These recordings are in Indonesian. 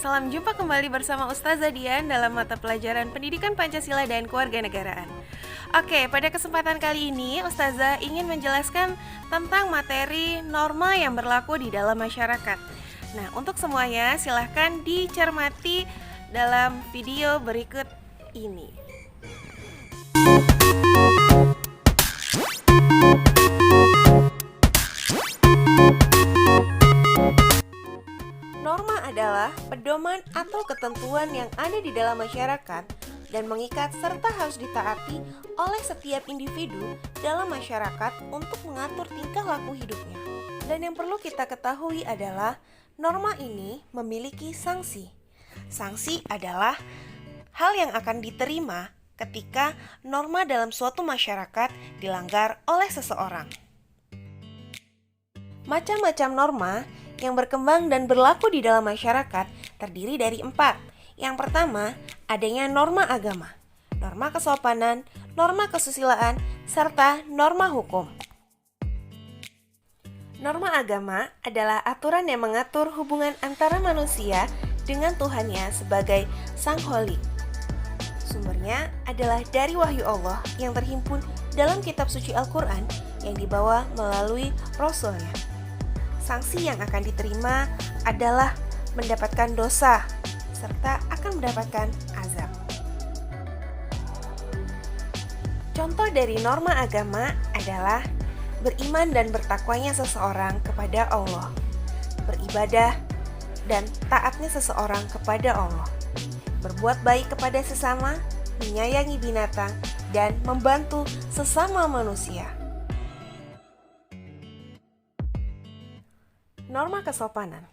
salam jumpa kembali bersama Ustazah Dian dalam mata pelajaran Pendidikan Pancasila dan Kewarganegaraan. Oke, pada kesempatan kali ini Ustazah ingin menjelaskan tentang materi norma yang berlaku di dalam masyarakat. Nah, untuk semuanya silahkan dicermati dalam video berikut ini. Norma adalah pedoman atau ketentuan yang ada di dalam masyarakat dan mengikat serta harus ditaati oleh setiap individu dalam masyarakat untuk mengatur tingkah laku hidupnya. Dan yang perlu kita ketahui adalah norma ini memiliki sanksi. Sanksi adalah hal yang akan diterima ketika norma dalam suatu masyarakat dilanggar oleh seseorang. Macam-macam norma yang berkembang dan berlaku di dalam masyarakat terdiri dari 4. Yang pertama, adanya norma agama, norma kesopanan, norma kesusilaan, serta norma hukum. Norma agama adalah aturan yang mengatur hubungan antara manusia dengan Tuhannya sebagai Sang Holik. Sumbernya adalah dari wahyu Allah yang terhimpun dalam kitab suci Al-Quran yang dibawa melalui Rasulnya. Sanksi yang akan diterima adalah mendapatkan dosa serta akan mendapatkan azab. Contoh dari norma agama adalah beriman dan bertakwanya seseorang kepada Allah, beribadah dan taatnya seseorang kepada Allah, berbuat baik kepada sesama, menyayangi binatang, dan membantu sesama manusia. Norma kesopanan.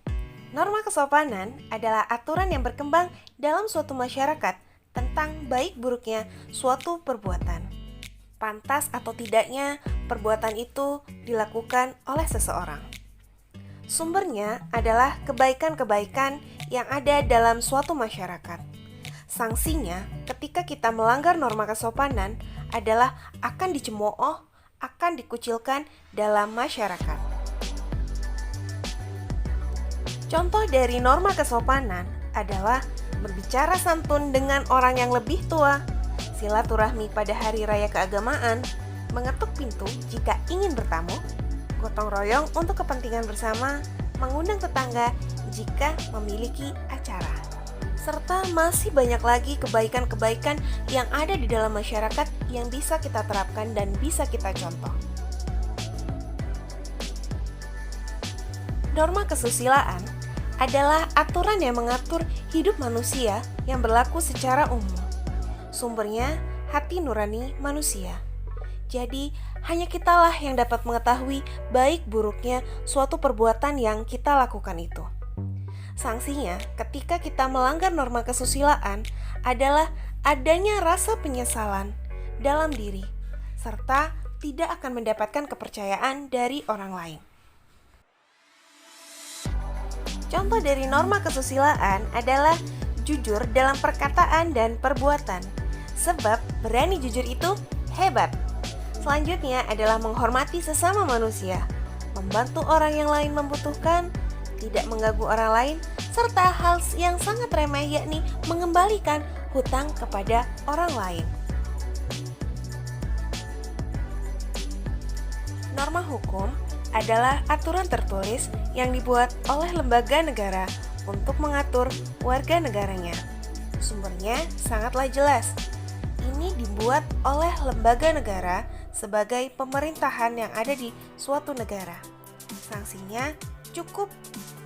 Norma kesopanan adalah aturan yang berkembang dalam suatu masyarakat tentang baik buruknya suatu perbuatan. Pantas atau tidaknya perbuatan itu dilakukan oleh seseorang. Sumbernya adalah kebaikan-kebaikan yang ada dalam suatu masyarakat. Sanksinya ketika kita melanggar norma kesopanan adalah akan dicemooh, akan dikucilkan dalam masyarakat. Contoh dari norma kesopanan adalah berbicara santun dengan orang yang lebih tua, silaturahmi pada hari raya keagamaan, mengetuk pintu jika ingin bertamu, gotong royong untuk kepentingan bersama, mengundang tetangga jika memiliki acara. Serta masih banyak lagi kebaikan-kebaikan yang ada di dalam masyarakat yang bisa kita terapkan dan bisa kita contoh. Norma kesusilaan adalah aturan yang mengatur hidup manusia yang berlaku secara umum. Sumbernya hati nurani manusia. Jadi, hanya kitalah yang dapat mengetahui baik buruknya suatu perbuatan yang kita lakukan itu. Sanksinya ketika kita melanggar norma kesusilaan adalah adanya rasa penyesalan dalam diri, serta tidak akan mendapatkan kepercayaan dari orang lain. Contoh dari norma kesusilaan adalah jujur dalam perkataan dan perbuatan, sebab berani jujur itu hebat. Selanjutnya adalah menghormati sesama manusia, membantu orang yang lain membutuhkan, tidak mengganggu orang lain, serta hal yang sangat remeh yakni mengembalikan hutang kepada orang lain. Norma hukum adalah aturan tertulis yang dibuat oleh lembaga negara untuk mengatur warga negaranya. Sumbernya sangatlah jelas. Ini dibuat oleh lembaga negara sebagai pemerintahan yang ada di suatu negara. Sanksinya cukup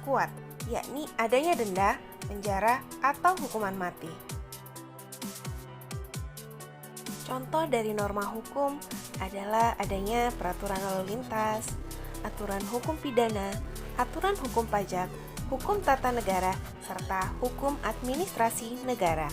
kuat, yakni adanya denda, penjara, atau hukuman mati. Contoh dari norma hukum adalah adanya peraturan lalu lintas, aturan hukum pidana, aturan hukum pajak, hukum tata negara, serta hukum administrasi negara.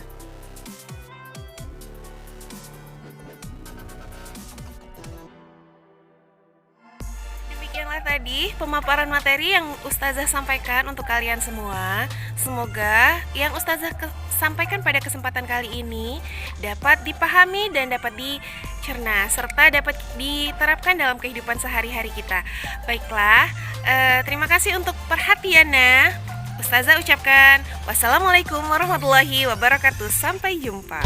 Demikianlah tadi pemaparan materi yang Ustazah sampaikan untuk kalian semua. Semoga yang Ustazah sampaikan pada kesempatan kali ini dapat dipahami dan dapat dicerna serta dapat diterapkan dalam kehidupan sehari-hari kita. Baiklah, terima kasih untuk perhatiannya. Ustazah ucapkan wassalamualaikum warahmatullahi wabarakatuh. Sampai jumpa.